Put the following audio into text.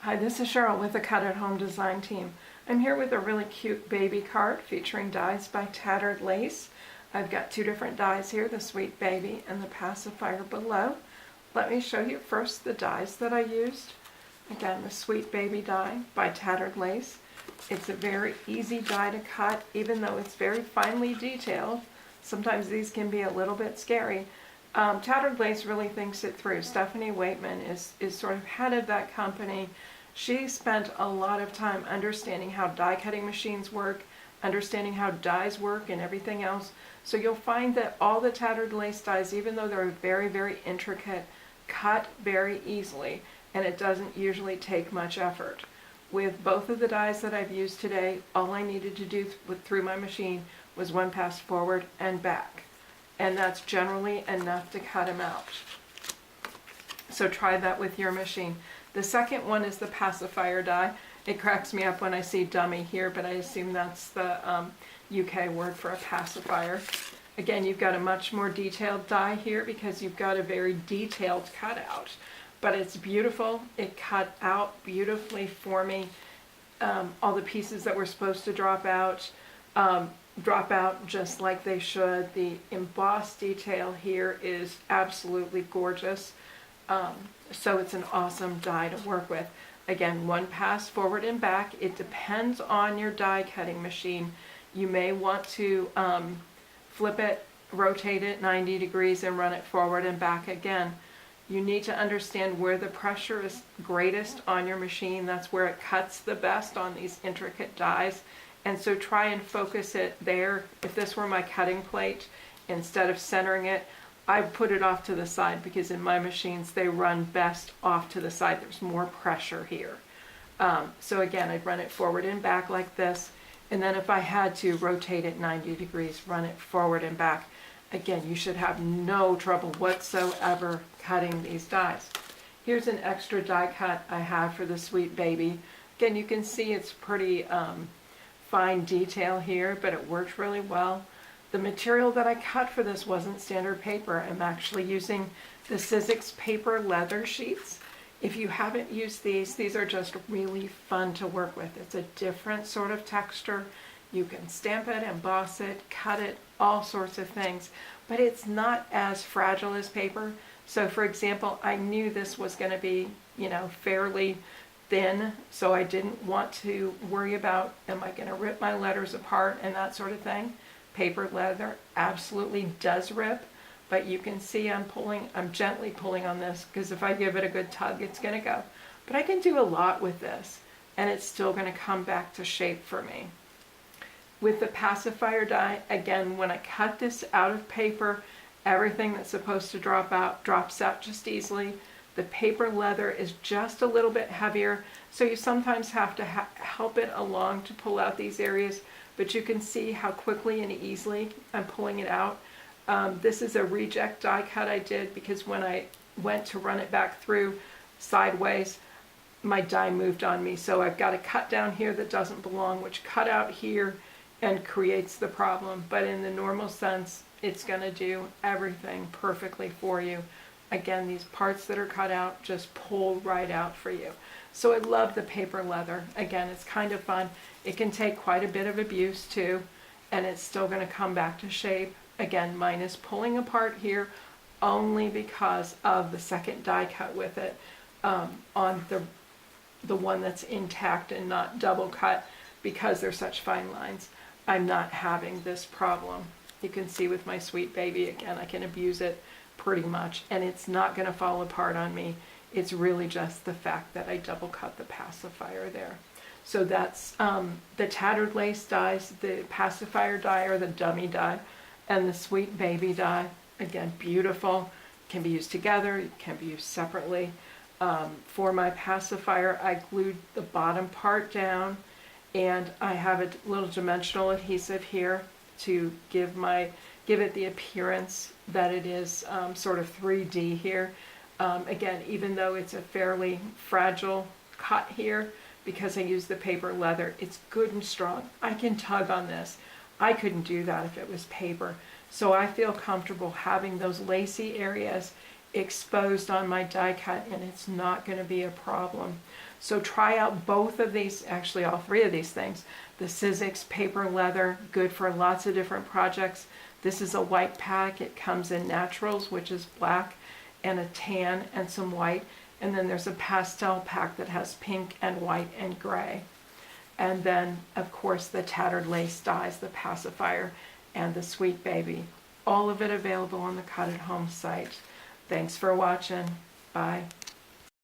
Hi, this is Cheryl with the Cut at Home Design Team. I'm here with a really cute baby card featuring dies by Tattered Lace. I've got two different dies here, the Sweet Baby and the Pacifier below. Let me show you first the dies that I used. Again, the Sweet Baby die by Tattered Lace. It's a very easy die to cut, even though it's very finely detailed. Sometimes these can be a little bit scary. Tattered Lace really thinks it through. Stephanie Waitman is sort of head of that company. She spent a lot of time understanding how die cutting machines work, understanding how dies work and everything else. So you'll find that all the Tattered Lace dies, even though they're very, very intricate, cut very easily, and it doesn't usually take much effort. With both of the dies that I've used today, all I needed to do through my machine was one pass forward and back. And that's generally enough to cut them out. So try that with your machine. The second one is the Pacifier die. It cracks me up when I see dummy here, but I assume that's the UK word for a pacifier. Again, you've got a much more detailed die here because you've got a very detailed cutout. But it's beautiful. It cut out beautifully for me. All the pieces that were supposed to drop out just like they should. The embossed detail here is absolutely gorgeous. So it's an awesome die to work with. Again, one pass forward and back. It depends on your die cutting machine. You may want to flip it, rotate it 90 degrees and run it forward and back again. You need to understand where the pressure is greatest on your machine. That's where it cuts the best on these intricate dies. And so try and focus it there. If this were my cutting plate, instead of centering it, I put it off to the side because in my machines they run best off to the side. There's more pressure here. So again, I'd run it forward and back like this. And then if I had to rotate it 90 degrees, run it forward and back. Again, you should have no trouble whatsoever cutting these dies. Here's an extra die cut I have for the Sweet Baby. Again, you can see it's pretty fine detail here, but it worked really well. The material that I cut for this wasn't standard paper. I'm actually using the Sizzix paper leather sheets. If you haven't used these are just really fun to work with. It's a different sort of texture. You can stamp it, emboss it, cut it, all sorts of things, but it's not as fragile as paper. So for example, I knew this was going to be, fairly thin, so I didn't want to worry about, am I going to rip my letters apart and that sort of thing. Paper leather absolutely does rip, but you can see I'm gently pulling on this because if I give it a good tug, it's going to go. But I can do a lot with this, and it's still going to come back to shape for me. With the Pacifier die, again, when I cut this out of paper, everything that's supposed to drop out drops out just easily. The paper leather is just a little bit heavier, so you sometimes have to help it along to pull out these areas, but you can see how quickly and easily I'm pulling it out. This is a reject die cut I did because when I went to run it back through sideways, my die moved on me. So I've got a cut down here that doesn't belong, which cut out here and creates the problem. But in the normal sense, it's going to do everything perfectly for you. Again, these parts that are cut out just pull right out for you. So I love the paper leather. Again, it's kind of fun. It can take quite a bit of abuse too, and it's still going to come back to shape. Again, mine is pulling apart here only because of the second die cut with it on the one that's intact and not double cut. Because they're such fine lines, I'm not having this problem. You can see with my Sweet Baby, again, I can abuse it pretty much, and it's not going to fall apart on me. It's really just the fact that I double cut the Pacifier there. So that's the Tattered Lace dies, the Pacifier die or the dummy die, and the Sweet Baby die. Again, beautiful. Can be used together, it can be used separately. For my Pacifier, I glued the bottom part down, and I have a little dimensional adhesive here to give it the appearance that it is sort of 3D here. Again, even though it's a fairly fragile cut here, because I use the paper leather, it's good and strong. I can tug on this. I couldn't do that if it was paper. So I feel comfortable having those lacy areas exposed on my die cut, and it's not going to be a problem. So try out both of these, actually all three of these things. The Sizzix paper leather, good for lots of different projects. This is a white pack. It comes in naturals, which is black and a tan and some white. And then there's a pastel pack that has pink and white and gray. And then, of course, the Tattered lace dyes, the Pacifier and the Sweet Baby. All of it available on the Cut at Home site. Thanks for watching. Bye.